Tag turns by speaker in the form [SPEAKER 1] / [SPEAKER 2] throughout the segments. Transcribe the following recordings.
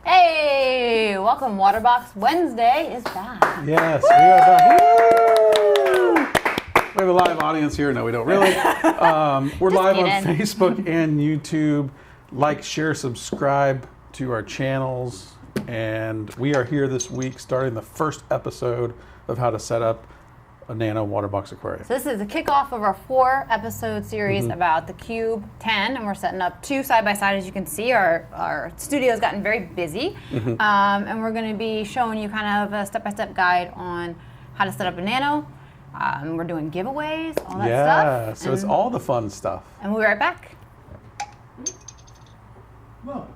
[SPEAKER 1] Hey, welcome. Waterbox Wednesday is back.
[SPEAKER 2] Yes, we are back. Woo! We have a live audience here. No, we don't really. We're live on Facebook and YouTube. Like, share, subscribe to our channels. And we are here this week starting the first episode of how to set up a nano waterbox aquarium.
[SPEAKER 1] So this is the kickoff of our 4-episode series about the Cube 10, and we're setting up 2 side by side. As you can see, our studio's gotten very busy, and we're going to be showing you kind of a step-by-step guide on how to set up a nano. We're doing giveaways, all that stuff.
[SPEAKER 2] Yeah, so it's all the fun stuff.
[SPEAKER 1] And we'll be right back.
[SPEAKER 2] Well.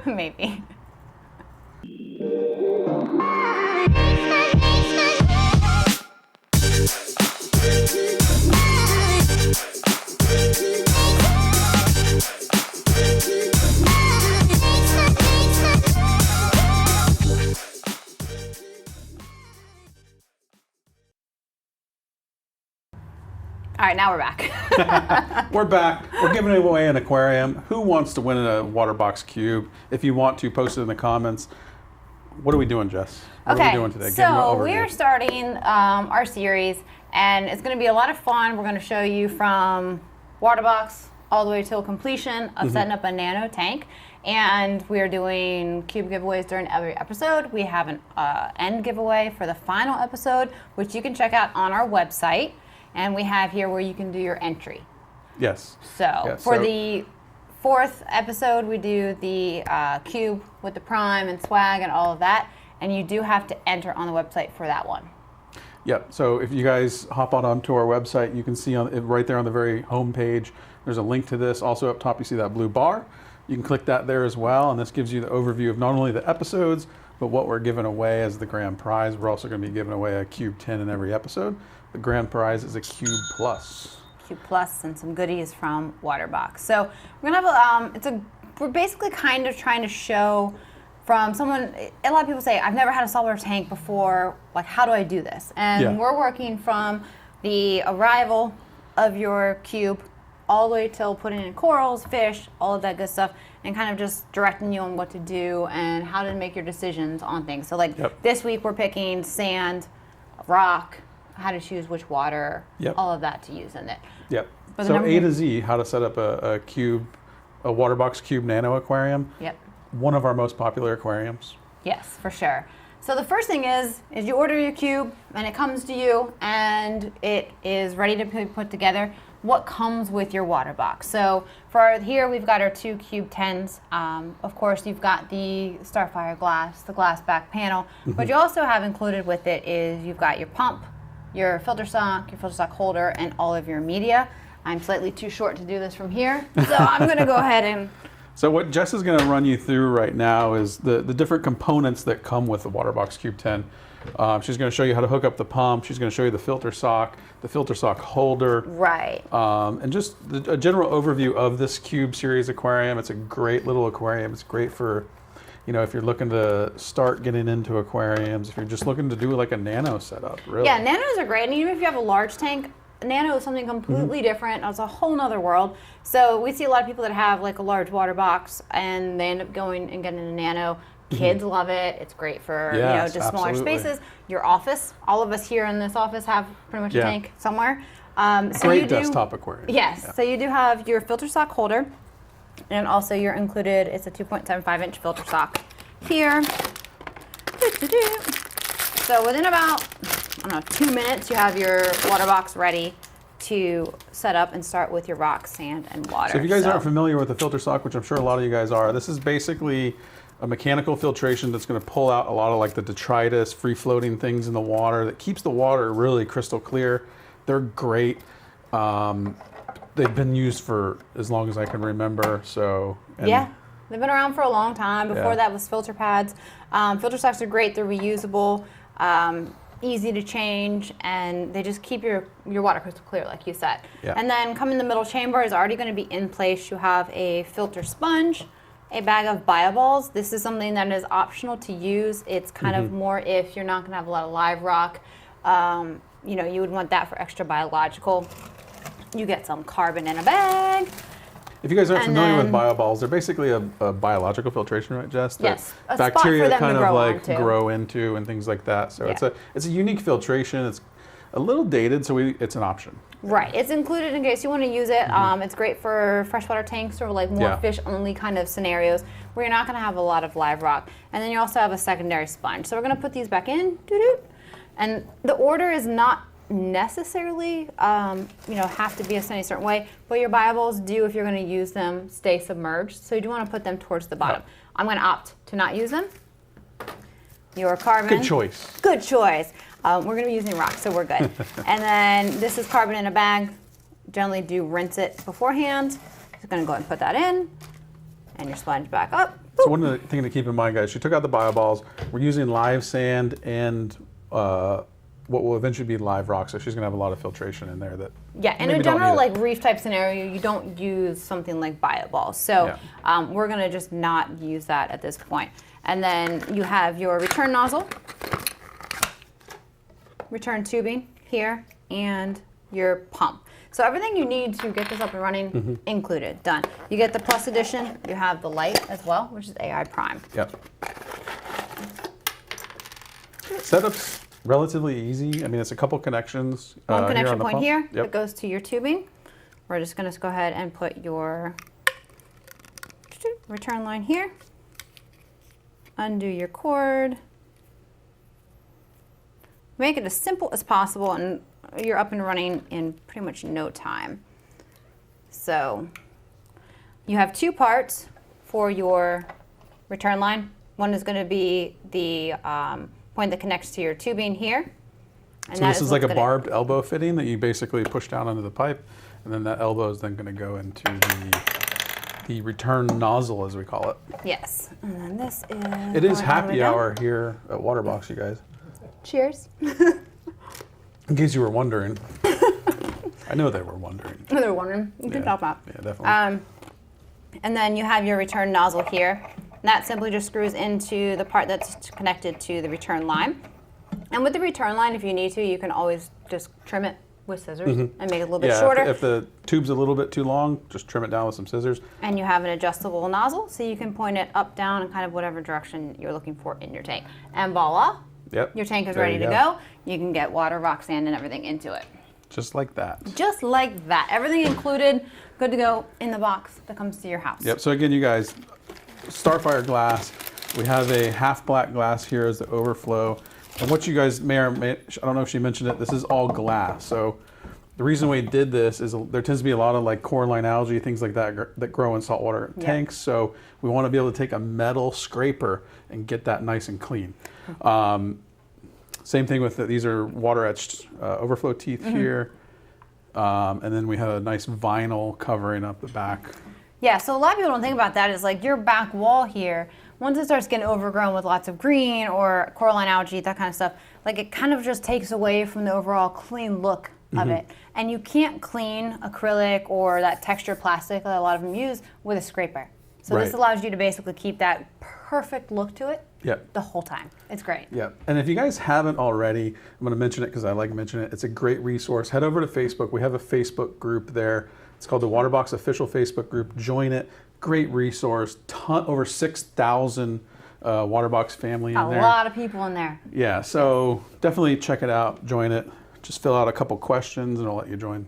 [SPEAKER 1] Maybe. All right, now we're back.
[SPEAKER 2] We're back. We're giving away an aquarium. Who wants to win a Waterbox Cube? If you want to, post it in the comments. What are we doing, Jess? What are we doing today?
[SPEAKER 1] So we're starting our series, and it's going to be a lot of fun. We're going to show you from Waterbox all the way till completion of setting up a nano tank. And we are doing cube giveaways during every episode. We have an end giveaway for the final episode, which you can check out on our website. And we have here where you can do your entry.
[SPEAKER 2] Yes.
[SPEAKER 1] So for the 4th episode, we do the cube with the prime and swag and all of that. And you do have to enter on the website for that one.
[SPEAKER 2] Yep. So if you guys hop onto our website, you can see right there on the very home page, there's a link to this. Also up top, you see that blue bar. You can click that there as well. And this gives you the overview of not only the episodes, but what we're giving away as the grand prize. We're also going to be giving away a Cube 10 in every episode. The grand prize is a Cube Plus.
[SPEAKER 1] Cube Plus and some goodies from Waterbox. So we're gonna have we're basically kind of trying to show from someone. A lot of people say, I've never had a saltwater tank before. Like, how do I do this? And we're working from the arrival of your cube all the way till putting in corals, fish, all of that good stuff, and kind of just directing you on what to do and how to make your decisions on things. So like this week we're picking sand, rock, how to choose which water, all of that to use in it.
[SPEAKER 2] Yep. So A to Z, how to set up a Waterbox Cube Nano Aquarium.
[SPEAKER 1] Yep.
[SPEAKER 2] One of our most popular aquariums.
[SPEAKER 1] Yes, for sure. So the first thing is you order your cube and it comes to you and it is ready to be put together. What comes with your water box? So for here we've got our 2 Cube 10s. Of course you've got the Starfire glass, the glass back panel, but you also have included with it is you've got your pump, your filter sock holder, and all of your media. I'm slightly too short to do this from here, so I'm gonna go ahead and...
[SPEAKER 2] So what Jess is gonna run you through right now is the different components that come with the Waterbox Cube 10. She's gonna show you how to hook up the pump. She's gonna show you the filter sock holder.
[SPEAKER 1] Right.
[SPEAKER 2] And just a general overview of this Cube series aquarium. It's a great little aquarium. It's great for, if you're looking to start getting into aquariums, if you're just looking to do like a nano setup, really.
[SPEAKER 1] Yeah, nanos are great. And even if you have a large tank, nano is something completely different. It's a whole nother world. So we see a lot of people that have like a large water box and they end up going and getting a nano. Kids love it. It's great for just smaller spaces. Your office. All of us here in this office have pretty much a tank somewhere.
[SPEAKER 2] Great desktop aquarium.
[SPEAKER 1] Yes. Yeah. So you do have your filter sock holder, and also you're included. It's a 2.75-inch filter sock here. So within about 2 minutes, you have your water box ready to set up and start with your rock, sand, and water.
[SPEAKER 2] So if you guys aren't familiar with the filter sock, which I'm sure a lot of you guys are, this is basically a mechanical filtration that's going to pull out a lot of like the detritus, free-floating things in the water that keeps the water really crystal clear. They're great. They've been used for as long as I can remember.
[SPEAKER 1] Yeah, they've been around for a long time. Before that was filter pads. Filter socks are great. They're reusable, easy to change, and they just keep your water crystal clear, like you said. Yeah. And then come in the middle chamber is already going to be in place. You have a filter sponge, a bag of bioballs. This is something that is optional to use. It's kind of more if you're not going to have a lot of live rock. You know, you would want that for extra biological. You get some carbon in a bag.
[SPEAKER 2] If you guys aren't familiar with bioballs, they're basically a biological filtration, right, Jess?
[SPEAKER 1] Yes,
[SPEAKER 2] a bacteria
[SPEAKER 1] spot for them
[SPEAKER 2] kind
[SPEAKER 1] to
[SPEAKER 2] of like
[SPEAKER 1] onto.
[SPEAKER 2] grow into and things like that. So it's a unique filtration. It's a little dated, so it's an option.
[SPEAKER 1] Right, it's included in case you want to use it. It's great for freshwater tanks or like more fish-only kind of scenarios where you're not going to have a lot of live rock. And then you also have a secondary sponge. So we're going to put these back in. And the order is not necessarily, you know, have to be a certain way, but your bioballs do, if you're going to use them, stay submerged. So you do want to put them towards the bottom. I'm going to opt to not use them. Your carbon.
[SPEAKER 2] Good choice.
[SPEAKER 1] Good choice. We're going to be using rocks, so we're good. And then this is carbon in a bag. Generally do rinse it beforehand. Just going to go ahead and put that in, and your sponge back up.
[SPEAKER 2] So one of the things to keep in mind, guys, she took out the bioballs. We're using live sand and what will eventually be live rock, so she's going to have a lot of filtration in there.
[SPEAKER 1] Yeah, in a general like reef type scenario, you don't use something like bioballs. So we're going to just not use that at this point. And then you have your return nozzle, return tubing here, and your pump. So everything you need to get this up and running included, done. You get the Plus edition, you have the light as well, which is AI Prime.
[SPEAKER 2] Yep. Setup's relatively easy. I mean, it's a couple connections.
[SPEAKER 1] One connection point here
[SPEAKER 2] that
[SPEAKER 1] goes to your tubing. We're just going to go ahead and put your return line here. Undo your cord. Make it as simple as possible, and you're up and running in pretty much no time. So you have two parts for your return line. One is going to be the point that connects to your tubing here. And
[SPEAKER 2] so this is like a barbed elbow fitting that you basically push down into the pipe, and then that elbow is then going to go into the return nozzle, as we call it.
[SPEAKER 1] Yes. And then this is...
[SPEAKER 2] It is happy hour here at Waterbox, you guys.
[SPEAKER 1] Cheers.
[SPEAKER 2] In case you were wondering. I know they were wondering.
[SPEAKER 1] No, they were wondering. You can talk about.
[SPEAKER 2] Yeah, definitely.
[SPEAKER 1] And then you have your return nozzle here. And that simply just screws into the part that's connected to the return line. And with the return line, if you need to, you can always just trim it with scissors and make it a little bit shorter.
[SPEAKER 2] If the tube's a little bit too long, just trim it down with some scissors.
[SPEAKER 1] And you have an adjustable nozzle, so you can point it up, down, and kind of whatever direction you're looking for in your tank. And voila, your tank is ready to go. You can get water, rock, sand, and everything into it.
[SPEAKER 2] Just like that.
[SPEAKER 1] Just like that. Everything included, good to go in the box that comes to your house.
[SPEAKER 2] Yep, so again, you guys, Starfire glass. We have a half black glass here as the overflow. And what you guys may or may, I don't know if she mentioned it, this is all glass. So the reason we did this is there tends to be a lot of like coralline algae, things like that that grow in saltwater tanks. So we want to be able to take a metal scraper and get that nice and clean. Same thing with these are water etched overflow teeth here. And then we have a nice vinyl covering up the back.
[SPEAKER 1] Yeah, so a lot of people don't think about that is like your back wall here, once it starts getting overgrown with lots of green or coralline algae, that kind of stuff, like it kind of just takes away from the overall clean look of it. And you can't clean acrylic or that textured plastic that a lot of them use with a scraper. So this allows you to basically keep that perfect look to it the whole time. It's great.
[SPEAKER 2] Yeah, and if you guys haven't already, I'm going to mention it because I like mentioning it. It's a great resource. Head over to Facebook. We have a Facebook group there. It's called the Waterbox Official Facebook group. Join it. Great resource. Over 6,000 Waterbox family in there.
[SPEAKER 1] A lot of people in there.
[SPEAKER 2] Yeah, so definitely check it out. Join it. Just fill out a couple questions and I'll let you join.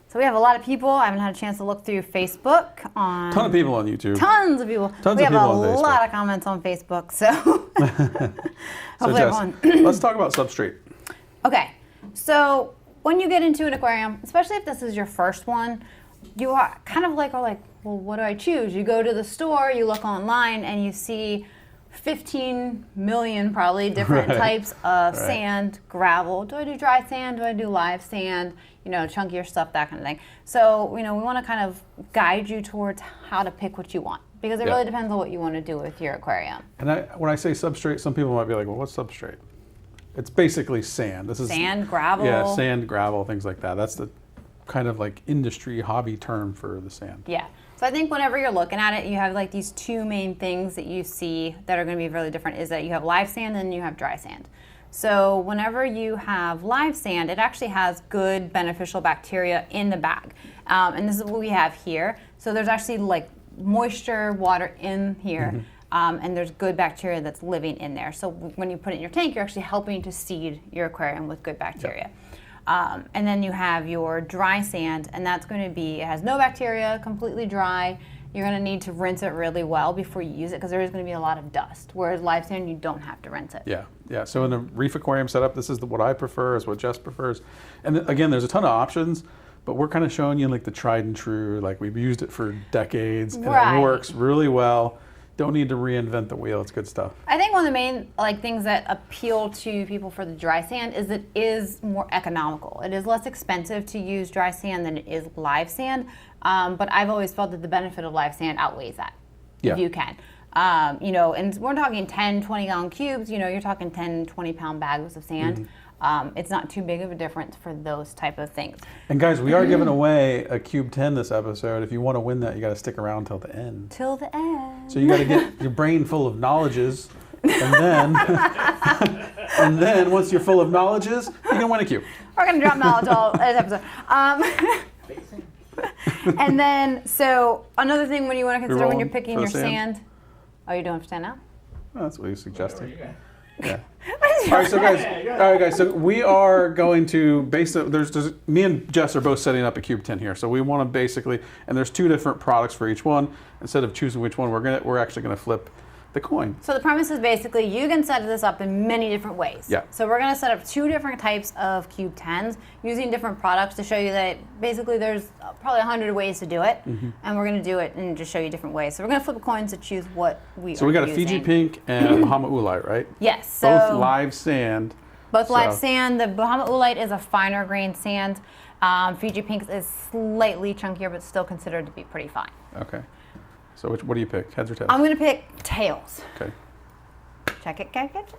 [SPEAKER 1] So we have a lot of people. I haven't had a chance to look through Facebook.
[SPEAKER 2] Ton of people on YouTube.
[SPEAKER 1] Tons of people.
[SPEAKER 2] Tons
[SPEAKER 1] we
[SPEAKER 2] of
[SPEAKER 1] have
[SPEAKER 2] people
[SPEAKER 1] a
[SPEAKER 2] on Facebook.
[SPEAKER 1] lot of comments on Facebook. So
[SPEAKER 2] So Jess, let's talk about Substrate.
[SPEAKER 1] Okay, so when you get into an aquarium, especially if this is your first one, you are kind of like, well, what do I choose? You go to the store, you look online, and you see 15 million probably different types of sand, gravel. Do I do dry sand? Do I do live sand? You know, chunkier stuff, that kind of thing. So, you know, we want to kind of guide you towards how to pick what you want, because it really depends on what you want to do with your aquarium.
[SPEAKER 2] And when I say substrate, some people might be like, well, what's substrate? It's basically sand. This is
[SPEAKER 1] sand, gravel.
[SPEAKER 2] Yeah, sand, gravel, things like that. That's the kind of like industry hobby term for the sand.
[SPEAKER 1] Yeah. So I think whenever you're looking at it, you have like these two main things that you see that are going to be really different is that you have live sand and you have dry sand. So whenever you have live sand, it actually has good beneficial bacteria in the bag. And this is what we have here. So there's actually like moisture, water in here. And there's good bacteria that's living in there. So when you put it in your tank, you're actually helping to seed your aquarium with good bacteria. And then you have your dry sand, and that's going to be, it has no bacteria, completely dry. You're going to need to rinse it really well before you use it because there is going to be a lot of dust. Whereas live sand, you don't have to rinse it.
[SPEAKER 2] Yeah. So in the Reef aquarium setup, this is what I prefer, is what Jess prefers. And again, there's a ton of options, but we're kind of showing you like the tried and true. Like we've used it for decades, and it works really well. Don't need to reinvent the wheel. It's good stuff. I
[SPEAKER 1] think one of the main things that appeal to people for the dry sand is it is more economical. It is less expensive to use dry sand than it is live sand. But I've always felt that the benefit of live sand outweighs that, if you can. And we're talking 10, 20-gallon cubes. You're talking 10, 20-pound bags of sand. It's not too big of a difference for those type of things.
[SPEAKER 2] And guys, we are giving away a Cube 10 this episode. If you want to win that, you got to stick around till the end.
[SPEAKER 1] Till the end.
[SPEAKER 2] So you got to get your brain full of knowledges, and then, and then once you're full of knowledges, you can win a cube.
[SPEAKER 1] We're gonna drop knowledge all this episode. And then, so another thing when you want to consider when you're picking your sand. Oh, you're doing for sand now?
[SPEAKER 2] Oh, that's what you suggested. Yeah. All right, guys. So we are going to there's me and Jess are both setting up a Cube 10 here. So we want to basically, and there's two different products for each one. Instead of choosing which one, we're actually going to flip the coin.
[SPEAKER 1] So the premise is basically you can set this up in many different ways.
[SPEAKER 2] Yeah.
[SPEAKER 1] So we're going to set up two different types of Cube 10s using different products to show you that basically there's probably 100 ways to do it, and we're going to do it and just show you different ways. So we're going to flip a coin to choose what we
[SPEAKER 2] So we got
[SPEAKER 1] using.
[SPEAKER 2] a Fiji pink and a Bahama Oolite, right?
[SPEAKER 1] Yes.
[SPEAKER 2] So both live sand.
[SPEAKER 1] Both live sand. The Bahama Oolite is a finer grain sand. Fiji pink is slightly chunkier, but still considered to be pretty fine.
[SPEAKER 2] Okay. So what do you pick, heads or tails?
[SPEAKER 1] I'm going to pick tails.
[SPEAKER 2] Okay.
[SPEAKER 1] Check it, catch it.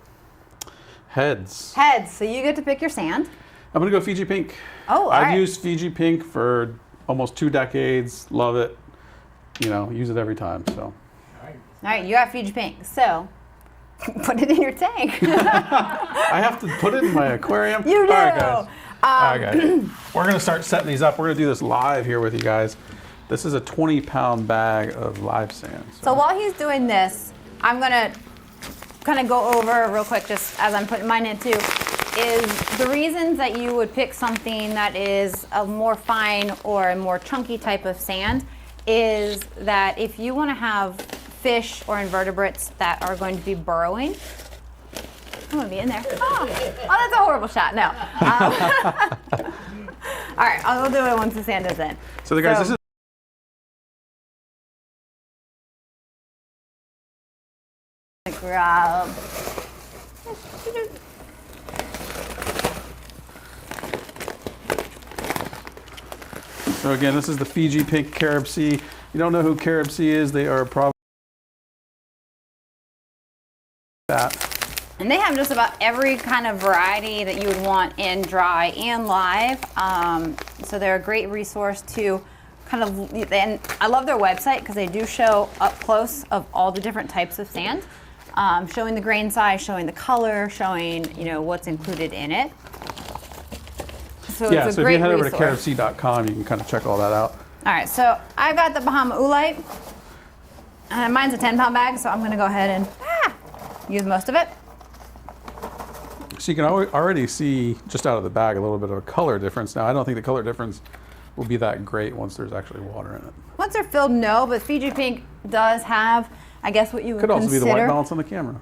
[SPEAKER 2] Heads.
[SPEAKER 1] Heads. So you get to pick your sand.
[SPEAKER 2] I'm going to go Fiji pink.
[SPEAKER 1] Oh, all
[SPEAKER 2] I've used Fiji pink for almost 2 decades. Love it. Use it every time. So.
[SPEAKER 1] All right, you have Fiji pink. So put it in your tank.
[SPEAKER 2] I have to put it in my aquarium.
[SPEAKER 1] You do.
[SPEAKER 2] All right, guys. All right, guys. We're going to start setting these up. We're going to do this live here with you guys. This is a 20-pound bag of live sand.
[SPEAKER 1] So while he's doing this, I'm going to kind of go over real quick, just as I'm putting mine in too, is the reasons that you would pick something that is a more fine or a more chunky type of sand is that if you want to have fish or invertebrates that are going to be burrowing, I'm going to be in there. Oh, that's a horrible shot. No. All right, I'll do it once the sand is in.
[SPEAKER 2] So guys, this is
[SPEAKER 1] grab.
[SPEAKER 2] So again, this is the Fiji pink CaribSea. You don't know who CaribSea is? They are probably that.
[SPEAKER 1] And they have just about every kind of variety that you would want in dry and live. So they're a great resource to kind of, and I love their website because they do show up close of all the different types of sand. Showing the grain size, showing the color, showing what's included in it. So
[SPEAKER 2] yeah,
[SPEAKER 1] it's a
[SPEAKER 2] so
[SPEAKER 1] great
[SPEAKER 2] if you head over
[SPEAKER 1] resource.
[SPEAKER 2] to CaribSea.com, you can kind of check all that out.
[SPEAKER 1] All right, so I've got the Bahama Oolite, and mine's a 10-pound bag, so I'm going to go ahead and use most of it.
[SPEAKER 2] So you can already see just out of the bag a little bit of a color difference. Now, I don't think the color difference will be that great once there's actually water in it.
[SPEAKER 1] Once they're filled, no, but Fiji pink does have, I guess, what you would
[SPEAKER 2] Could also
[SPEAKER 1] consider.
[SPEAKER 2] be the white balance on the camera.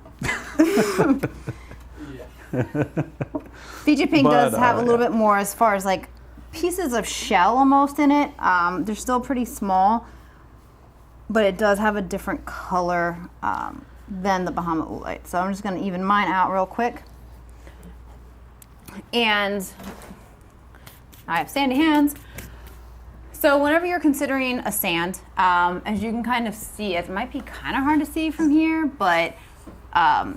[SPEAKER 1] Fiji pink does have a little bit more as far as like pieces of shell almost in it. They're still pretty small, but it does have a different color than the Bahama Oolite. So I'm just going to even mine out real quick. And I have sandy hands. So whenever you're considering a sand, as you can kind of see, it might be kind of hard to see from here, but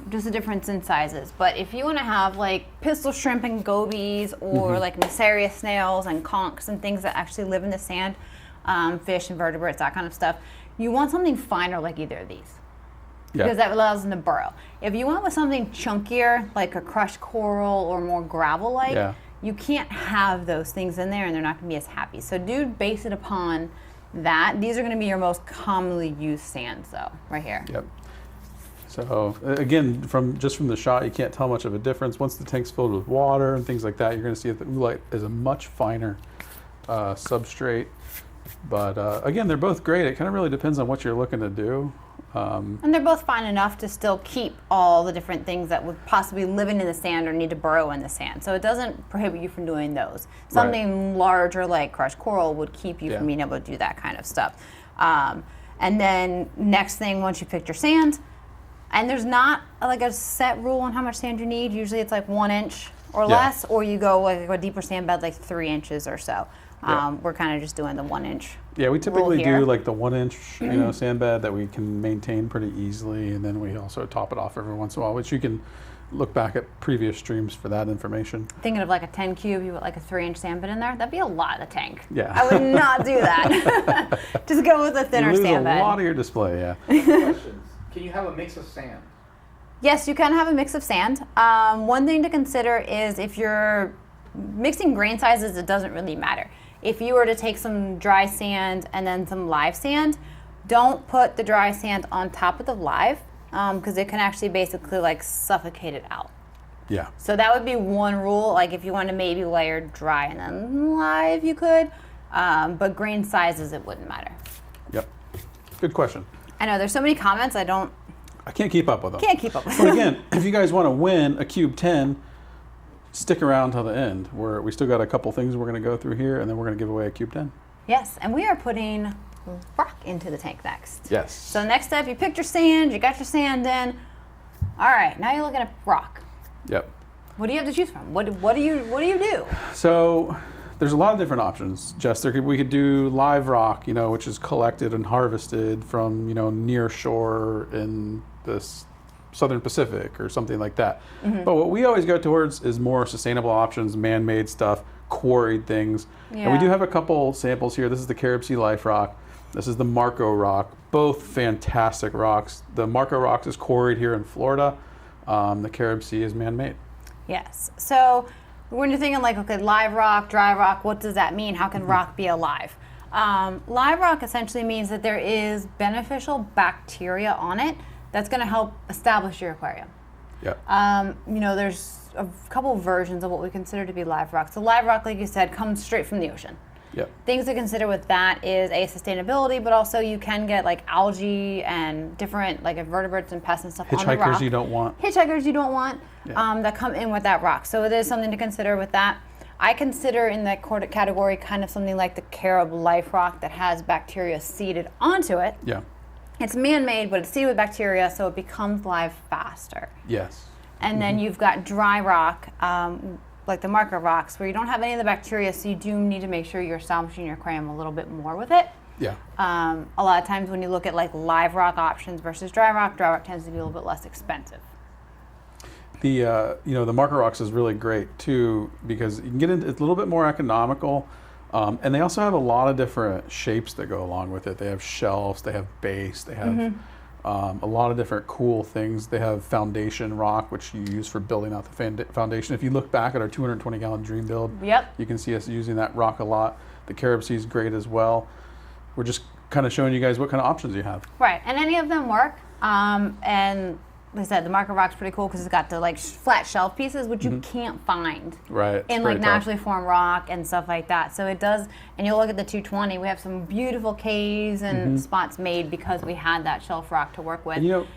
[SPEAKER 1] just a difference in sizes. But if you want to have like pistol shrimp and gobies or like Nacerius snails and conchs and things that actually live in the sand, fish, invertebrates, that kind of stuff. You want something finer like either of these.
[SPEAKER 2] Yeah.
[SPEAKER 1] Because that allows them to burrow. If you went with something chunkier, like a crushed coral or more gravel-like, you can't have those things in there and they're not going to be as happy. So do base it upon that. These are going to be your most commonly used sands, though, right here.
[SPEAKER 2] Yep. So again, from the shot, you can't tell much of a difference. Once the tank's filled with water and things like that, you're going to see that the oolite is a much finer substrate. But again, they're both great. It kind of really depends on what you're looking to do.
[SPEAKER 1] And they're both fine enough to still keep all the different things that would possibly live in the sand or need to burrow in the sand. So it doesn't prohibit you from doing those. Something larger like crushed coral would keep you from being able to do that kind of stuff. And then next thing, once you picked your sand, and there's not like a set rule on how much sand you need. Usually it's like 1 inch or less, or you go like a deeper sand bed like 3 inches or so. We're kind of just doing the 1 inch.
[SPEAKER 2] Yeah, we typically do like the 1 inch, sand bed that we can maintain pretty easily, and then we also top it off every once in a while, which you can look back at previous streams for that information.
[SPEAKER 1] Thinking of like a 10 cube, you put like a 3 inch sand bed in there, that'd be a lot of the tank.
[SPEAKER 2] Yeah.
[SPEAKER 1] I would not do that. Just go with a thinner sand bed.
[SPEAKER 2] A lot of your display, yeah.
[SPEAKER 3] Questions. Can you have a mix of sand?
[SPEAKER 1] Yes, you can have a mix of sand. One thing to consider is if you're mixing grain sizes, it doesn't really matter. If you were to take some dry sand and then some live sand, don't put the dry sand on top of the live because it can actually basically like suffocate it out.
[SPEAKER 2] Yeah.
[SPEAKER 1] So that would be one rule. Like if you want to maybe layer dry and then live, you could. But grain sizes, it wouldn't matter.
[SPEAKER 2] Yep. Good question.
[SPEAKER 1] I know there's so many comments. I
[SPEAKER 2] can't keep up with them.
[SPEAKER 1] Can't keep up with
[SPEAKER 2] them.
[SPEAKER 1] But
[SPEAKER 2] again, if you guys want to win a Cube 10, stick around till the end. We still got a couple things we're going to go through here, and then we're going to give away a Cube 10.
[SPEAKER 1] Yes, and we are putting rock into the tank next.
[SPEAKER 2] Yes.
[SPEAKER 1] So next up, you picked your sand, you got your sand in. All right, now you're looking at rock.
[SPEAKER 2] Yep.
[SPEAKER 1] What do you have to choose from? What do you do?
[SPEAKER 2] So there's a lot of different options, Jess. We could do live rock, which is collected and harvested from, near shore in this Southern Pacific or something like that. Mm-hmm. But what we always go towards is more sustainable options, man-made stuff, quarried things. Yeah. And we do have a couple samples here. This is the CaribSea Life Rock. This is the Marco Rock. Both fantastic rocks. The Marco Rock is quarried here in Florida. The CaribSea is man-made.
[SPEAKER 1] Yes. So when you're thinking like, okay, live rock, dry rock, what does that mean? How can rock be alive? Live rock essentially means that there is beneficial bacteria on it that's going to help establish your aquarium.
[SPEAKER 2] Yeah.
[SPEAKER 1] There's a couple versions of what we consider to be live rock. So live rock, like you said, comes straight from the ocean.
[SPEAKER 2] Yep.
[SPEAKER 1] Things to consider with that is sustainability, but also you can get like algae and different like invertebrates and pests and stuff on the rock.
[SPEAKER 2] Hitchhikers you don't want.
[SPEAKER 1] That come in with that rock. So it is something to consider with that. I consider in that category kind of something like the Carib Life Rock that has bacteria seeded onto it.
[SPEAKER 2] Yeah.
[SPEAKER 1] It's man-made, but it's seeded with bacteria, so it becomes live faster.
[SPEAKER 2] Yes.
[SPEAKER 1] And then you've got dry rock, like the Marco rocks, where you don't have any of the bacteria, so you do need to make sure you're establishing your aquarium a little bit more with it.
[SPEAKER 2] Yeah.
[SPEAKER 1] A lot of times when you look at like live rock options versus dry rock tends to be a little bit less expensive.
[SPEAKER 2] The the Marco Rocks is really great too because you can get into it's a little bit more economical, and they also have a lot of different shapes that go along with it. They have shelves, they have base, they have a lot of different cool things. They have foundation rock, which you use for building out the foundation. If you look back at our 220-gallon dream build, you can see us using that rock a lot. The CaribSea is great as well. We're just kind of showing you guys what kind of options you have.
[SPEAKER 1] Right, and any of them work. And like I said, the Marco Rock's pretty cool because it's got the like flat shelf pieces, which you can't find in like naturally formed rock and stuff like that. So it does, and you'll look at the 220, we have some beautiful caves and spots made because we had that shelf rock to work with.
[SPEAKER 2] And you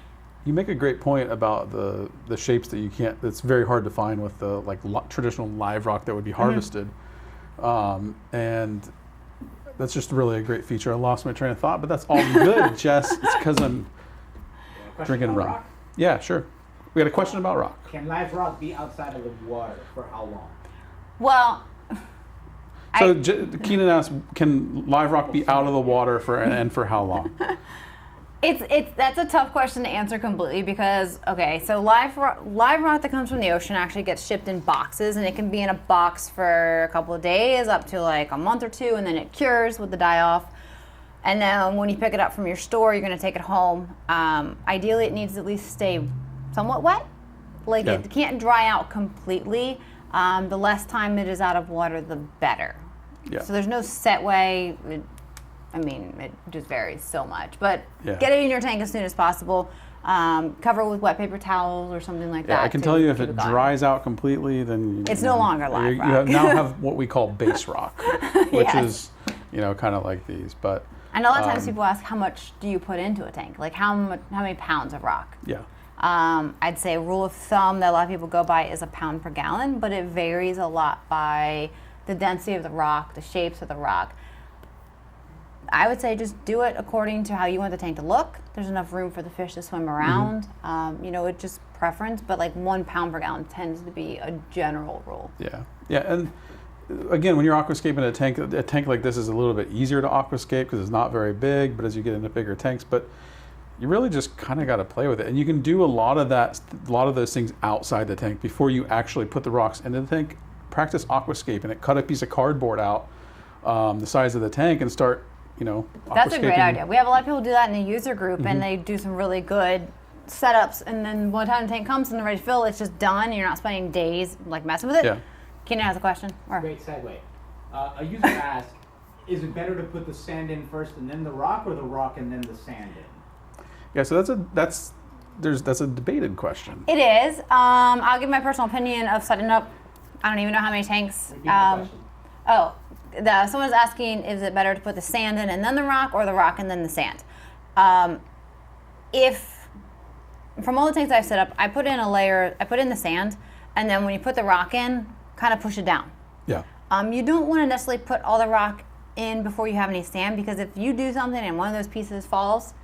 [SPEAKER 2] make a great point about the shapes that you can't, that's very hard to find with the like traditional live rock that would be harvested. And that's just really a great feature. I lost my train of thought, but that's all good, Jess. It's because I'm drinking rum. Rock? Yeah, sure. We got a question about rock.
[SPEAKER 3] Can live rock be outside of the water for how long?
[SPEAKER 1] Well,
[SPEAKER 2] so Keenan asked, can live rock be out of the water and for how long?
[SPEAKER 1] That's a tough question to answer completely because, okay, so live rock that comes from the ocean actually gets shipped in boxes, and it can be in a box for a couple of days, up to like a month or two, and then it cures with the die-off. And then when you pick it up from your store, you're going to take it home. Ideally, it needs to at least stay somewhat wet. Like it can't dry out completely. The less time it is out of water, the better.
[SPEAKER 2] Yeah.
[SPEAKER 1] So there's no set way. It just varies so much. But get it in your tank as soon as possible. Cover it with wet paper towels or something like that.
[SPEAKER 2] I can tell you if it dries out completely, then
[SPEAKER 1] it's no longer live rock.
[SPEAKER 2] You now have what we call base rock, which is kind of like these. But
[SPEAKER 1] and a lot of times people ask, how much do you put into a tank? Like how many pounds of rock?
[SPEAKER 2] Yeah.
[SPEAKER 1] I'd say a rule of thumb that a lot of people go by is a pound per gallon, but it varies a lot by the density of the rock, the shapes of the rock. I would say just do it according to how you want the tank to look. There's enough room for the fish to swim around. It's just preference, but like 1 pound per gallon tends to be a general rule.
[SPEAKER 2] Yeah, and again, when you're aquascaping a tank like this is a little bit easier to aquascape because it's not very big, but as you get into bigger tanks, but you really just kind of got to play with it. And you can do a lot of those things outside the tank before you actually put the rocks into the tank. Practice aquascaping it. Cut a piece of cardboard out the size of the tank and start
[SPEAKER 1] That's a great idea. We have a lot of people do that in the user group, and they do some really good setups. And then by the time the tank comes and they're ready to fill, it's just done. And you're not spending days like messing with it. Yeah. Keenan has a question.
[SPEAKER 3] Great segue. A user asked, is it better to put the sand in first and then the rock, or the rock and then the sand in?
[SPEAKER 2] Yeah. So that's a debated question.
[SPEAKER 1] It is. I'll give my personal opinion of setting up. I don't even know how many tanks.
[SPEAKER 3] Repeat the question.
[SPEAKER 1] Someone's asking, is it better to put the sand in and then the rock, or the rock and then the sand? If from all the tanks I've set up, I put in the sand, and then when you put the rock in, kind of push it down.
[SPEAKER 2] Yeah.
[SPEAKER 1] You don't want to necessarily put all the rock in before you have any sand, because if you do something and one of those pieces falls,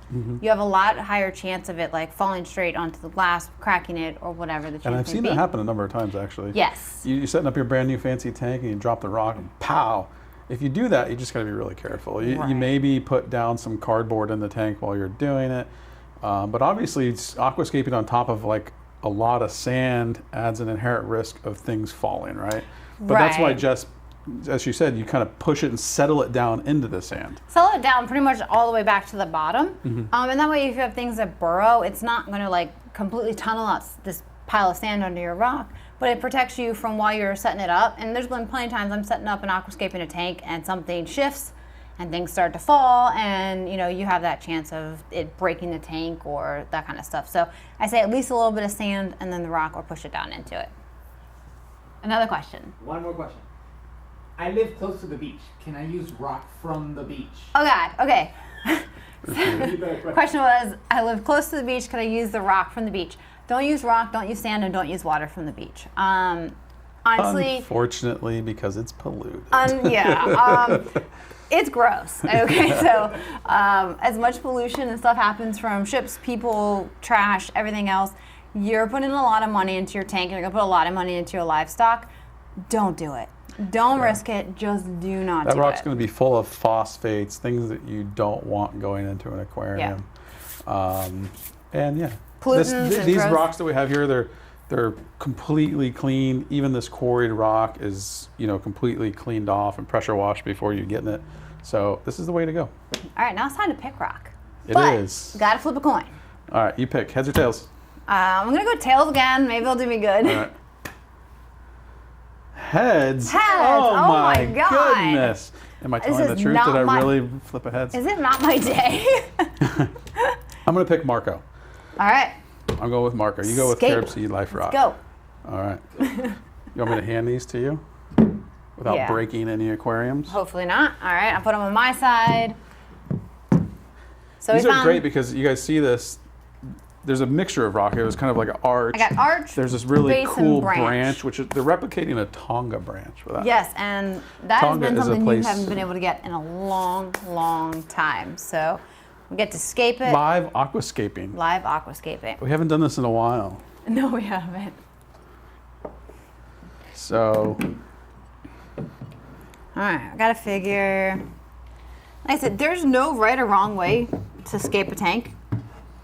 [SPEAKER 1] you have a lot higher chance of it like falling straight onto the glass, cracking it, or whatever the chance
[SPEAKER 2] And I've seen that happen a number of times actually.
[SPEAKER 1] Yes.
[SPEAKER 2] You're setting up your brand new fancy tank and you drop the rock and pow. If you do that, you just got to be really careful. You maybe put down some cardboard in the tank while you're doing it. But obviously, aquascaping on top of like a lot of sand adds an inherent risk of things falling, right? But that's why as you said, you kind of push it and settle it down into the sand.
[SPEAKER 1] Settle it down pretty much all the way back to the bottom. And that way if you have things that burrow, it's not going to like completely tunnel out this pile of sand under your rock, but it protects you from while you're setting it up. And there's been plenty of times I'm setting up and aquascaping a tank and something shifts and things start to fall, and you have that chance of it breaking the tank or that kind of stuff. So I say at least a little bit of sand and then the rock, or push it down into it. Another question.
[SPEAKER 3] One more question. I live close to the beach. Can I use rock from the beach?
[SPEAKER 1] Oh God, okay. Question was, I live close to the beach, could I use the rock from the beach? Don't use rock, don't use sand, and don't use water from the beach. Honestly,
[SPEAKER 2] unfortunately, because it's polluted.
[SPEAKER 1] It's gross. Okay, so as much pollution and stuff happens from ships, people, trash, everything else, you're putting a lot of money into your tank, and you're gonna put a lot of money into your livestock. Don't do it. Don't risk it. Just do not do it.
[SPEAKER 2] That rock's going to be full of phosphates, things that you don't want going into an aquarium. These rocks that we have here, they're completely clean. Even this quarried rock is, completely cleaned off and pressure washed before you get in it. So this is the way to go.
[SPEAKER 1] All right, now it's time to pick rock.
[SPEAKER 2] It is.
[SPEAKER 1] Got to flip a coin.
[SPEAKER 2] All right, you pick. Heads or tails?
[SPEAKER 1] I'm going to go tails again. Maybe it'll do me good.
[SPEAKER 2] All right. Heads.
[SPEAKER 1] Oh my God.
[SPEAKER 2] Goodness. Am I telling the truth? Did I really flip a heads?
[SPEAKER 1] Is it not my day?
[SPEAKER 2] I'm going to pick Marco.
[SPEAKER 1] All right.
[SPEAKER 2] I'll go with Marco. You go with CaribSea Life Rock.
[SPEAKER 1] Let's go.
[SPEAKER 2] All right. You want me to hand these to you without breaking any aquariums?
[SPEAKER 1] Hopefully not. All right. I'll put them on my side. So
[SPEAKER 2] these are great because you guys see this. There's a mixture of rock here. It's kind of like an arch.
[SPEAKER 1] I got arch.
[SPEAKER 2] There's this really cool branch, which they're replicating a Tonga branch for that.
[SPEAKER 1] Yes, and that has been something you haven't been able to get in a long, long time. So we get to scape it.
[SPEAKER 2] Live aquascaping.
[SPEAKER 1] Live aquascaping.
[SPEAKER 2] We haven't done this in a while.
[SPEAKER 1] No, we haven't.
[SPEAKER 2] So.
[SPEAKER 1] All right, I got to figure. Like I said, there's no right or wrong way to scape a tank,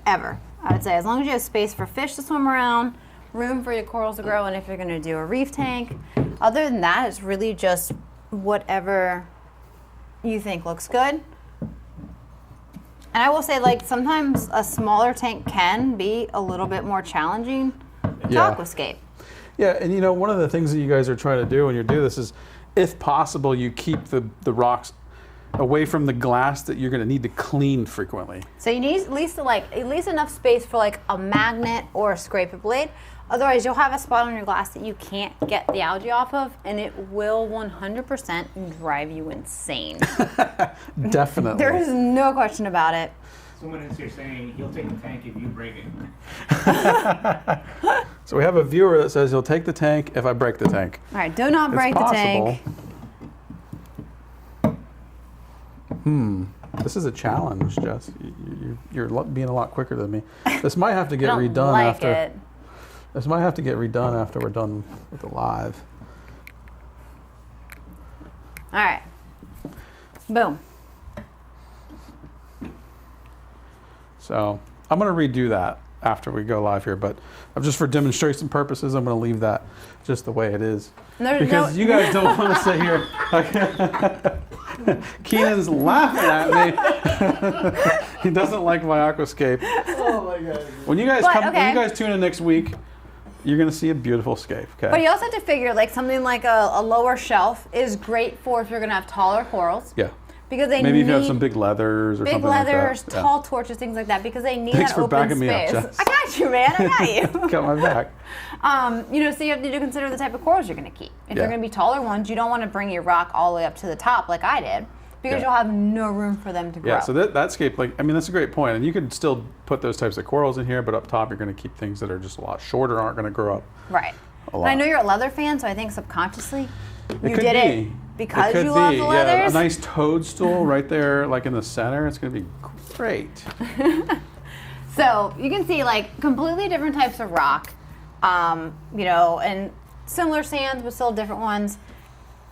[SPEAKER 1] ever. I would say as long as you have space for fish to swim around, room for your corals to grow, and if you're going to do a reef tank. Other than that, it's really just whatever you think looks good. And I will say, like, sometimes a smaller tank can be a little bit more challenging to aquascape.
[SPEAKER 2] Yeah, and you know, one of the things that you guys are trying to do when you do this is, if possible, you keep the rocks away from the glass that you're going to need to clean frequently.
[SPEAKER 1] So you need at least enough space for like a magnet or a scraper blade. Otherwise, you'll have a spot on your glass that you can't get the algae off of, and it will 100% drive you insane.
[SPEAKER 2] Definitely.
[SPEAKER 1] There is no question about it.
[SPEAKER 3] Someone is here saying he'll take the tank if you break it.
[SPEAKER 2] So we have a viewer that says he'll take the tank if I break the tank.
[SPEAKER 1] All right, do not break the tank.
[SPEAKER 2] This is a challenge, Jess. You're being a lot quicker than me. This might have to get
[SPEAKER 1] I don't
[SPEAKER 2] redone
[SPEAKER 1] like
[SPEAKER 2] after.
[SPEAKER 1] it.
[SPEAKER 2] This might have to get redone after we're done with the live.
[SPEAKER 1] All right. Boom.
[SPEAKER 2] So I'm going to redo that after we go live here, but just for demonstration purposes, I'm going to leave that just the way it is. Because you guys don't want to sit here. Keenan's laughing at me. He doesn't like my aquascape.
[SPEAKER 3] Oh my God.
[SPEAKER 2] When you guys when you guys tune in next week, you're going to see a beautiful scape. Okay.
[SPEAKER 1] But you also have to figure, like, something like a lower shelf is great for if you're going to have taller corals.
[SPEAKER 2] Yeah.
[SPEAKER 1] Because they
[SPEAKER 2] Maybe
[SPEAKER 1] need
[SPEAKER 2] if you have some big leathers or
[SPEAKER 1] big
[SPEAKER 2] something
[SPEAKER 1] leathers,
[SPEAKER 2] like that.
[SPEAKER 1] tall torches, things like that, because they need
[SPEAKER 2] Thanks
[SPEAKER 1] that
[SPEAKER 2] for
[SPEAKER 1] open
[SPEAKER 2] backing me up,
[SPEAKER 1] space.
[SPEAKER 2] Jess.
[SPEAKER 1] I got you, man. I got you.
[SPEAKER 2] Got my back.
[SPEAKER 1] You know, so you have to consider the type of corals you're going to keep. If they're going to be taller ones, you don't want to bring your rock all the way up to the top like I did, because you'll have no room for them to grow.
[SPEAKER 2] Yeah, so that scape, like, I mean, that's a great point. And you could still put those types of corals in here, but up top you're going to keep things that are just a lot shorter, aren't going to grow up.
[SPEAKER 1] Right.
[SPEAKER 2] A lot.
[SPEAKER 1] And I know you're a leather fan, so I think subconsciously you
[SPEAKER 2] could
[SPEAKER 1] did
[SPEAKER 2] be.
[SPEAKER 1] it because
[SPEAKER 2] It could
[SPEAKER 1] you love
[SPEAKER 2] be.
[SPEAKER 1] the
[SPEAKER 2] Yeah,
[SPEAKER 1] leathers.
[SPEAKER 2] a nice toadstool right there, like in the center. It's going to be great.
[SPEAKER 1] So you can see, like, completely different types of rock, you know, and similar sands, but still different ones.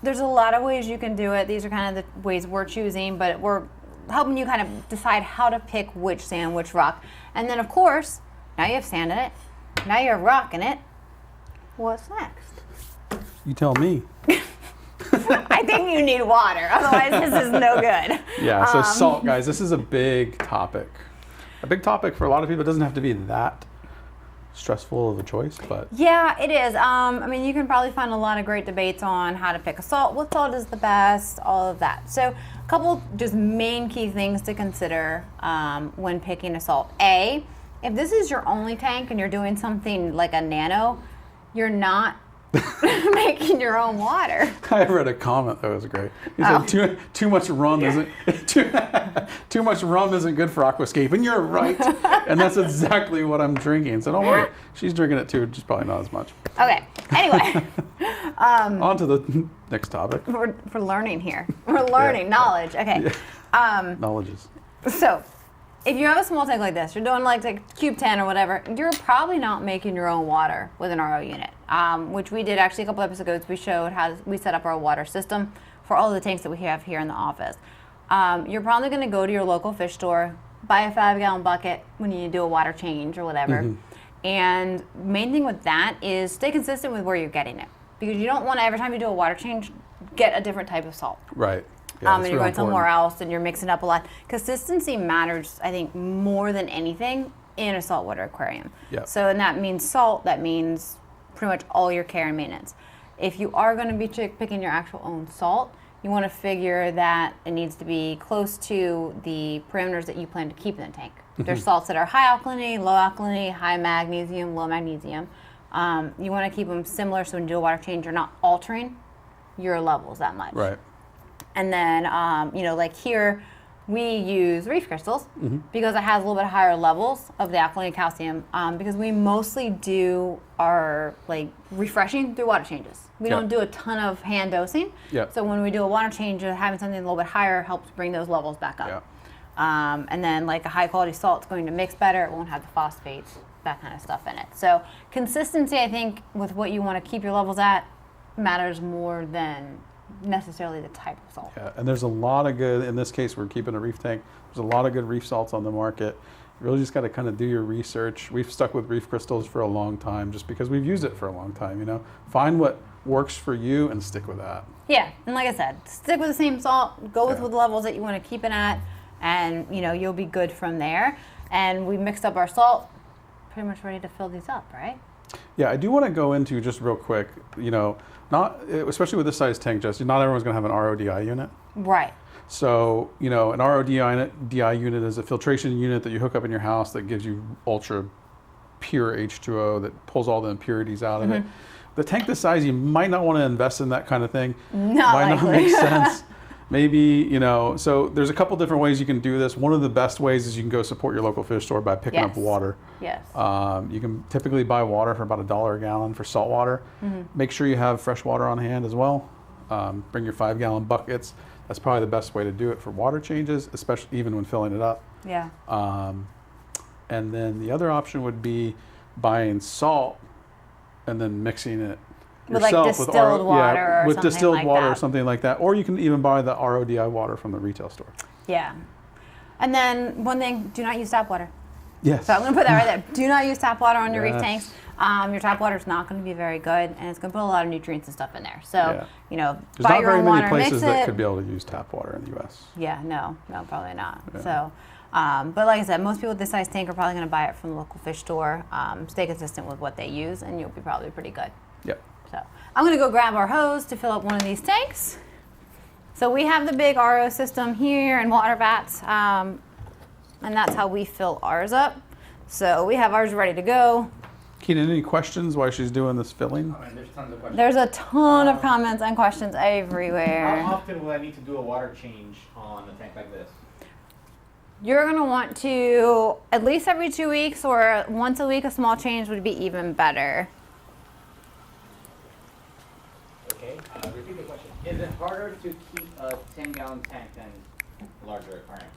[SPEAKER 1] There's a lot of ways you can do it. These are kind of the ways we're choosing, but we're helping you kind of decide how to pick which sand, which rock. And then, of course, now you have sand in it. Now you have rock in it. What's next?
[SPEAKER 2] You tell me.
[SPEAKER 1] I think you need water. Otherwise, this is no good.
[SPEAKER 2] Yeah, so salt, guys, this is a big topic. A big topic for a lot of people. It doesn't have to be that stressful of a choice, but
[SPEAKER 1] Yeah, it is. I mean, you can probably find a lot of great debates on how to pick a salt, what salt is the best, all of that. So a couple just main key things to consider when picking a salt. A, if this is your only tank and you're doing something like a nano, you're not making your own water.
[SPEAKER 2] I read a comment that was great. He said too much rum isn't too much rum isn't good for aquascape, and you're right. And that's exactly what I'm drinking. So don't worry, she's drinking it too, just probably not as much.
[SPEAKER 1] Okay. Anyway,
[SPEAKER 2] On to the next topic.
[SPEAKER 1] we're learning here. We're learning knowledge. Okay.
[SPEAKER 2] Knowledges.
[SPEAKER 1] So, if you have a small tank like this, you're doing like cube 10 or whatever, you're probably not making your own water with an RO unit, which we did actually a couple episodes. We showed how we set up our water system for all of the tanks that we have here in the office. You're probably going to go to your local fish store, buy a 5-gallon bucket when you do a water change or whatever. And main thing with that is stay consistent with where you're getting it, because you don't want to, every time you do a water change, get a different type of salt.
[SPEAKER 2] Right. Yeah,
[SPEAKER 1] And you're going somewhere else and you're mixing up a lot. Consistency matters, I think, more than anything in a saltwater aquarium.
[SPEAKER 2] Yeah.
[SPEAKER 1] So, and that means salt, that means pretty much all your care and maintenance. If you are going to be picking your actual own salt, you want to figure that it needs to be close to the parameters that you plan to keep in the tank. There's salts that are high alkalinity, low alkalinity, high magnesium, low magnesium. You want to keep them similar so when you do a water change, you're not altering your levels that much.
[SPEAKER 2] Right.
[SPEAKER 1] And then, you know, like here, we use Reef crystals because it has a little bit higher levels of the alkaline calcium, because we mostly do our like refreshing through water changes. We don't do a ton of hand dosing. So when we do a water change, having something a little bit higher helps bring those levels back up. And then like a high quality salt is going to mix better. It won't have the phosphates, that kind of stuff in it. So consistency, I think, with what you want to keep your levels at matters more than necessarily the type of salt.
[SPEAKER 2] Yeah, and there's a lot of good, in this case we're keeping a reef tank, there's a lot of good reef salts on the market. You really just got to kind of do your research. We've stuck with reef crystals for a long time just because we've used it for a long time, you know. Find what works for you and stick with that.
[SPEAKER 1] Yeah, and like I said, stick with the same salt, go with the levels that you want to keep it at, and you'll be good from there. And we mixed up our salt, pretty much ready to fill these up, right?
[SPEAKER 2] Yeah, I do want to go into just real quick, not especially with this size tank, Jess, not everyone's going to have an RODI unit.
[SPEAKER 1] Right.
[SPEAKER 2] So, an RODI unit is a filtration unit that you hook up in your house that gives you ultra pure H2O that pulls all the impurities out of it. The tank this size, you might not want to invest in that kind of thing. Might not make sense. Maybe, so there's a couple different ways you can do this. One of the best ways is you can go support your local fish store by picking up water.
[SPEAKER 1] Yes.
[SPEAKER 2] You can typically buy water for about $1 a gallon for salt water. Make sure you have fresh water on hand as well. Bring your 5-gallon buckets. That's probably the best way to do it for water changes, especially even when filling it up.
[SPEAKER 1] Yeah.
[SPEAKER 2] And then the other option would be buying salt and then mixing it
[SPEAKER 1] with
[SPEAKER 2] yourself
[SPEAKER 1] like distilled water or
[SPEAKER 2] with
[SPEAKER 1] something
[SPEAKER 2] distilled
[SPEAKER 1] like
[SPEAKER 2] water
[SPEAKER 1] that.
[SPEAKER 2] or something like that. Or you can even buy the RODI water from the retail store.
[SPEAKER 1] Yeah. And then one thing, do not use tap water.
[SPEAKER 2] Yes.
[SPEAKER 1] So I'm going to put that right there. Do not use tap water on your reef
[SPEAKER 2] Yes.
[SPEAKER 1] tanks. Your tap water is not going to be very good, and it's going to put a lot of nutrients and stuff in there. So,
[SPEAKER 2] There's
[SPEAKER 1] buy
[SPEAKER 2] not
[SPEAKER 1] your
[SPEAKER 2] very
[SPEAKER 1] own
[SPEAKER 2] many
[SPEAKER 1] water,
[SPEAKER 2] places
[SPEAKER 1] mix
[SPEAKER 2] that
[SPEAKER 1] it.
[SPEAKER 2] could be able to use tap water in the U.S.
[SPEAKER 1] Yeah, no, probably not.
[SPEAKER 2] Yeah.
[SPEAKER 1] So, but like I said, most people with this size tank are probably going to buy it from the local fish store. Stay consistent with what they use, and you'll be probably pretty good.
[SPEAKER 2] Yep.
[SPEAKER 1] So I'm going to go grab our hose to fill up one of these tanks. So we have the big RO system here and water vats, and that's how we fill ours up. So we have ours ready to go.
[SPEAKER 2] Keenan, any questions while she's doing this filling?
[SPEAKER 3] There's tons of questions.
[SPEAKER 1] There's a ton of comments and questions everywhere.
[SPEAKER 3] How often will I need to do a water change on a tank like this?
[SPEAKER 1] You're going to want to at least every 2 weeks, or once a week a small change would be even better.
[SPEAKER 3] Okay, repeat the question. Is it harder to keep a 10-gallon tank than a larger aquarium?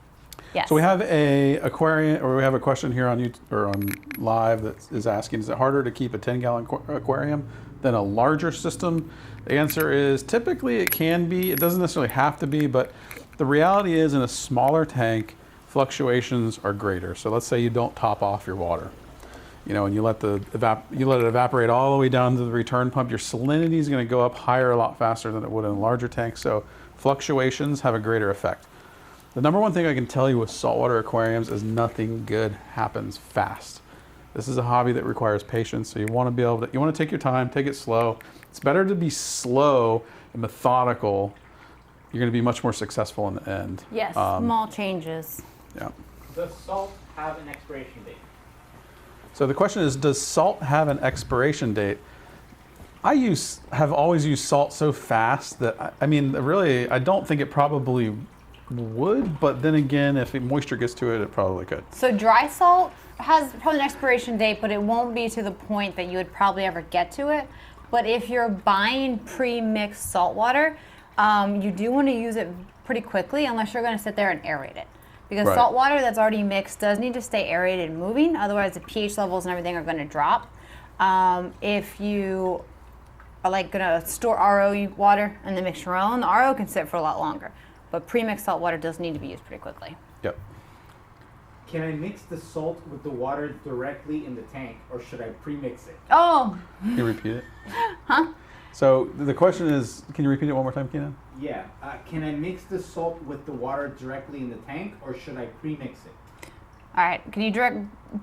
[SPEAKER 1] Yes.
[SPEAKER 2] So we have a aquarium, or we have a question here on YouTube or on live that is asking: is it harder to keep a 10-gallon aquarium than a larger system? The answer is typically it can be. It doesn't necessarily have to be, but the reality is in a smaller tank, fluctuations are greater. So let's say you don't top off your water, and you let it evaporate all the way down to the return pump. Your salinity is going to go up higher a lot faster than it would in a larger tank. So fluctuations have a greater effect. The number one thing I can tell you with saltwater aquariums is nothing good happens fast. This is a hobby that requires patience, so you want to be able to, you want to take your time, take it slow. It's better to be slow and methodical. You're going to be much more successful in the end.
[SPEAKER 1] Yes, small changes.
[SPEAKER 2] Yeah.
[SPEAKER 3] Does salt have an expiration date?
[SPEAKER 2] So the question is, does salt have an expiration date? I have always used salt so fast that, really, I don't think it probably would, but then again, if moisture gets to it, it probably could.
[SPEAKER 1] So dry salt has probably an expiration date, but it won't be to the point that you would probably ever get to it. But if you're buying pre-mixed salt water, you do want to use it pretty quickly unless you're going to sit there and aerate it. Because
[SPEAKER 2] Right.
[SPEAKER 1] salt water that's already mixed does need to stay aerated and moving, otherwise the pH levels and everything are going to drop. If you are going to store RO water and then mix your own, the RO can sit for a lot longer. But pre-mixed salt water does need to be used pretty quickly.
[SPEAKER 2] Yep.
[SPEAKER 3] Can I mix the salt with the water directly in the tank, or should I pre-mix it?
[SPEAKER 1] Oh!
[SPEAKER 2] Can you repeat it?
[SPEAKER 1] Huh?
[SPEAKER 2] So the question is, can you repeat it one more time, Keenan?
[SPEAKER 3] Yeah. Can I mix the salt with the water directly in the tank, or should I pre-mix it?
[SPEAKER 1] All right,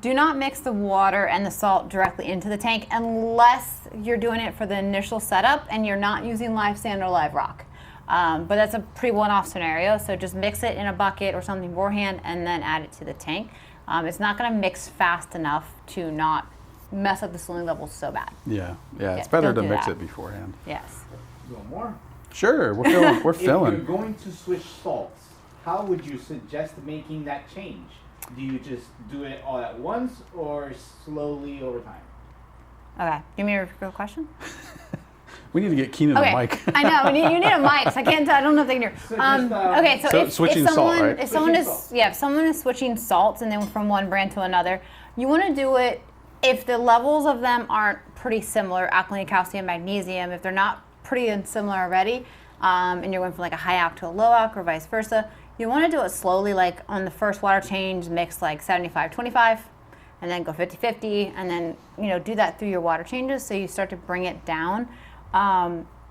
[SPEAKER 1] do not mix the water and the salt directly into the tank unless you're doing it for the initial setup and you're not using live sand or live rock. But that's a pretty one-off scenario, so just mix it in a bucket or something beforehand and then add it to the tank. It's not going to mix fast enough to not mess up the saline levels so bad.
[SPEAKER 2] Yeah. It's better to
[SPEAKER 1] don't do
[SPEAKER 2] mix
[SPEAKER 1] that.
[SPEAKER 2] it beforehand.
[SPEAKER 1] Yes.
[SPEAKER 3] One more.
[SPEAKER 2] Sure, we're filling. We're
[SPEAKER 3] If you're
[SPEAKER 2] filling.
[SPEAKER 3] going to switch salts, how would you suggest making that change? Do you just do it all at once or slowly over time?
[SPEAKER 1] Okay, you want me to repeat the question?
[SPEAKER 2] We need to get Keenan
[SPEAKER 1] Okay,
[SPEAKER 2] a mic.
[SPEAKER 1] I know, you need a mic, so I can't, I don't know if they can hear.
[SPEAKER 3] So just,
[SPEAKER 1] Okay, so,
[SPEAKER 2] So
[SPEAKER 1] if
[SPEAKER 2] switching
[SPEAKER 1] someone,
[SPEAKER 2] salt, right?
[SPEAKER 1] if someone
[SPEAKER 3] Switching
[SPEAKER 1] is,
[SPEAKER 3] salt.
[SPEAKER 1] yeah, if someone is switching salts and then from one brand to another, you want to do it if the levels of them aren't pretty similar, alkalinity, calcium, magnesium, if they're not pretty similar already, and you're going from like a high alk to a low alk or vice versa, you want to do it slowly, like on the first water change, mix like 75-25, and then go 50-50, and then, do that through your water changes so you start to bring it down.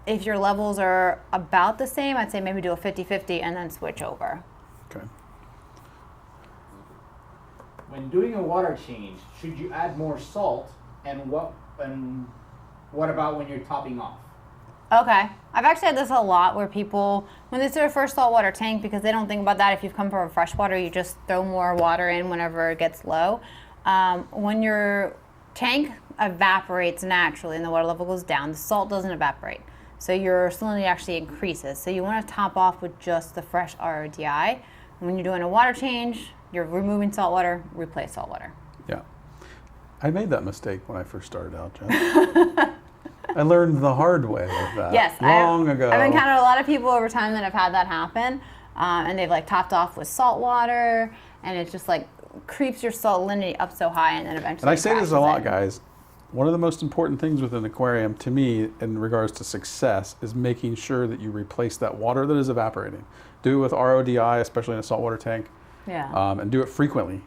[SPEAKER 1] If your levels are about the same, I'd say maybe do a 50-50 and then switch over.
[SPEAKER 2] Okay.
[SPEAKER 3] when doing a water change, should you add more salt? And what about when you're topping off?
[SPEAKER 1] Okay. I've actually had this a lot where people, when they do their first saltwater tank, because they don't think about that, if you've come from freshwater, you just throw more water in whenever it gets low. When your tank evaporates naturally and the water level goes down, the salt doesn't evaporate. So your salinity actually increases. So you want to top off with just the fresh RODI. When you're doing a water change, you're removing salt water, replace salt water.
[SPEAKER 2] Yeah. I made that mistake when I first started out, Jen. I learned the hard way with that.
[SPEAKER 1] Yes,
[SPEAKER 2] long ago.
[SPEAKER 1] I've encountered a lot of people over time that have had that happen, and they've like topped off with salt water, and it's just like creeps your salinity up so high, and then eventually.
[SPEAKER 2] And I say this a lot, guys. One of the most important things with an aquarium, to me, in regards to success, is making sure that you replace that water that is evaporating. Do it with RODI, especially in a saltwater tank.
[SPEAKER 1] Yeah.
[SPEAKER 2] And do it frequently,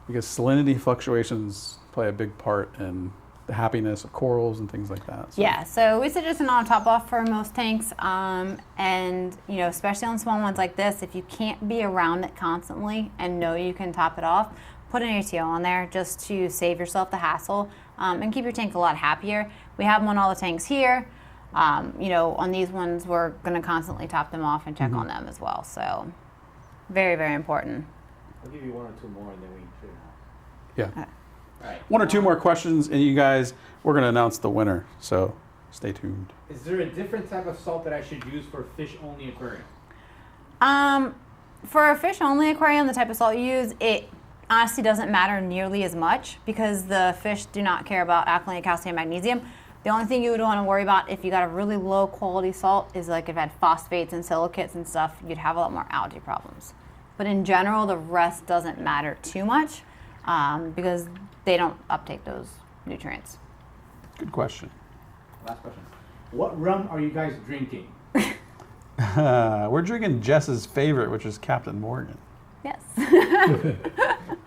[SPEAKER 2] because salinity fluctuations play a big part in the happiness of corals and things like that. So.
[SPEAKER 1] Yeah, so we suggest an auto top off for most tanks, and you know, especially on small ones like this, if you can't be around it constantly and know you can top it off, put an ATO on there just to save yourself the hassle and keep your tank a lot happier. We have them on all the tanks here. You know, on these ones, we're going to constantly top them off and check on them as well. So, very, very important.
[SPEAKER 3] I'll give you one or two more, and then we can figure it out.
[SPEAKER 2] Yeah.
[SPEAKER 3] All right.
[SPEAKER 2] One or two more questions, and you guys, we're going to announce the winner. So stay tuned.
[SPEAKER 3] Is there a different type of salt that I should use for fish-only aquarium?
[SPEAKER 1] For a fish-only aquarium, the type of salt you use, it honestly doesn't matter nearly as much because the fish do not care about alkalinity, calcium, magnesium. The only thing you would want to worry about if you got a really low quality salt is like if it had phosphates and silicates and stuff, you'd have a lot more algae problems. But in general, the rest doesn't matter too much because they don't uptake those nutrients.
[SPEAKER 2] Good question.
[SPEAKER 3] Last question. What rum are you guys drinking?
[SPEAKER 2] We're drinking Jess's favorite, which is Captain Morgan.
[SPEAKER 1] Yes.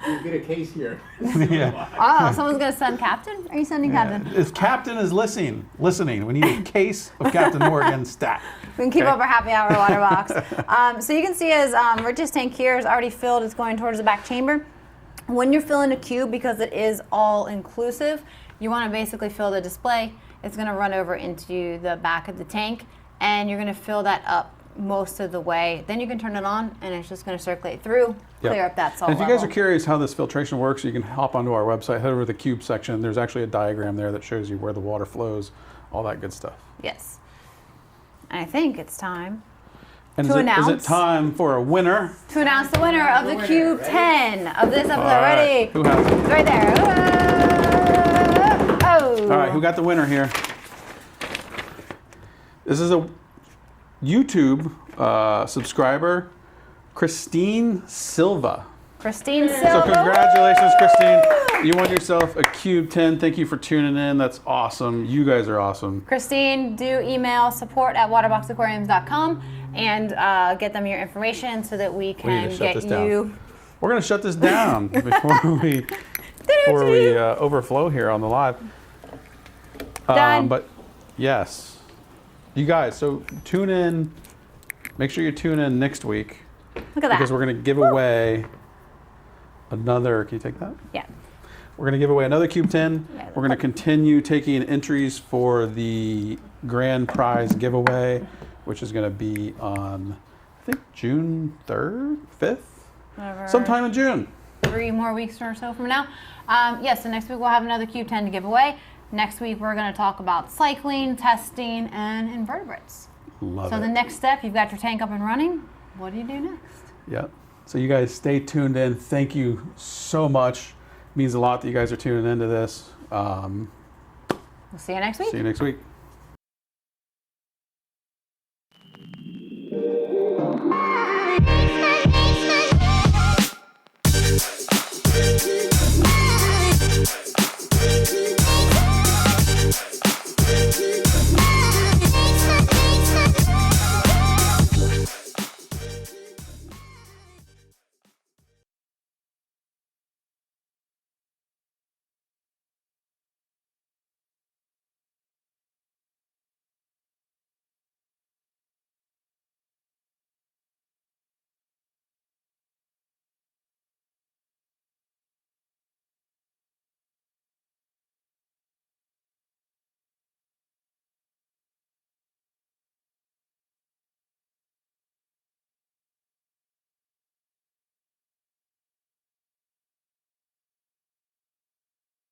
[SPEAKER 3] You get a case here.
[SPEAKER 2] Yeah.
[SPEAKER 1] Oh, someone's going to send Captain? Are you sending Captain?
[SPEAKER 2] If Captain is listening, we need a case of Captain Morgan stat.
[SPEAKER 1] We can keep up our happy hour water box. So you can see as Rich's tank here is already filled. It's going towards the back chamber. When you're filling a cube, because it is all inclusive, you want to basically fill the display. It's going to run over into the back of the tank, and you're going to fill that up most of the way. Then you can turn it on, and it's just going to circulate through, clear up that salt
[SPEAKER 2] And if you
[SPEAKER 1] level.
[SPEAKER 2] guys are curious how this filtration works, you can hop onto our website, head over to the cube section. There's actually a diagram there that shows you where the water flows, all that good stuff.
[SPEAKER 1] Yes. And I think it's time
[SPEAKER 2] And
[SPEAKER 1] to
[SPEAKER 2] is
[SPEAKER 1] announce
[SPEAKER 2] it time for a winner?
[SPEAKER 1] the winner of the Cube 10 of this episode.
[SPEAKER 2] All right.
[SPEAKER 1] Ready?
[SPEAKER 2] Who has it?
[SPEAKER 1] It's right there. Oh.
[SPEAKER 2] All right, who got the winner here? This is a YouTube subscriber, Christine Silva.
[SPEAKER 1] Christine
[SPEAKER 2] So
[SPEAKER 1] Silva.
[SPEAKER 2] congratulations, Christine. You won yourself a Cube 10. Thank you for tuning in. That's awesome. You guys are awesome.
[SPEAKER 1] Christine, do email support@waterboxaquariums.com and get them your information so that we can get you.
[SPEAKER 2] We're going to shut this down before we overflow here on the live.
[SPEAKER 1] Done.
[SPEAKER 2] But yes, you guys, so tune in. Make sure you tune in next week.
[SPEAKER 1] Look at that.
[SPEAKER 2] Because we're going to give away another. Can you take that?
[SPEAKER 1] Yeah.
[SPEAKER 2] We're going to give away another Cube 10.
[SPEAKER 1] Yeah.
[SPEAKER 2] We're going to continue taking entries for the grand prize giveaway, which is going to be on, I think, June 3rd, 5th?
[SPEAKER 1] Whatever.
[SPEAKER 2] Sometime in June.
[SPEAKER 1] 3 more weeks or so from now. Yes, so next week we'll have another Cube 10 to give away. Next week we're going to talk about cycling, testing, and invertebrates.
[SPEAKER 2] Love
[SPEAKER 1] So
[SPEAKER 2] it.
[SPEAKER 1] the next step, you've got your tank up and running. What do you do next?
[SPEAKER 2] Yeah. So you guys stay tuned in. Thank you so much. It means a lot that you guys are tuning into this.
[SPEAKER 1] We'll see you next week.
[SPEAKER 2] See you next week.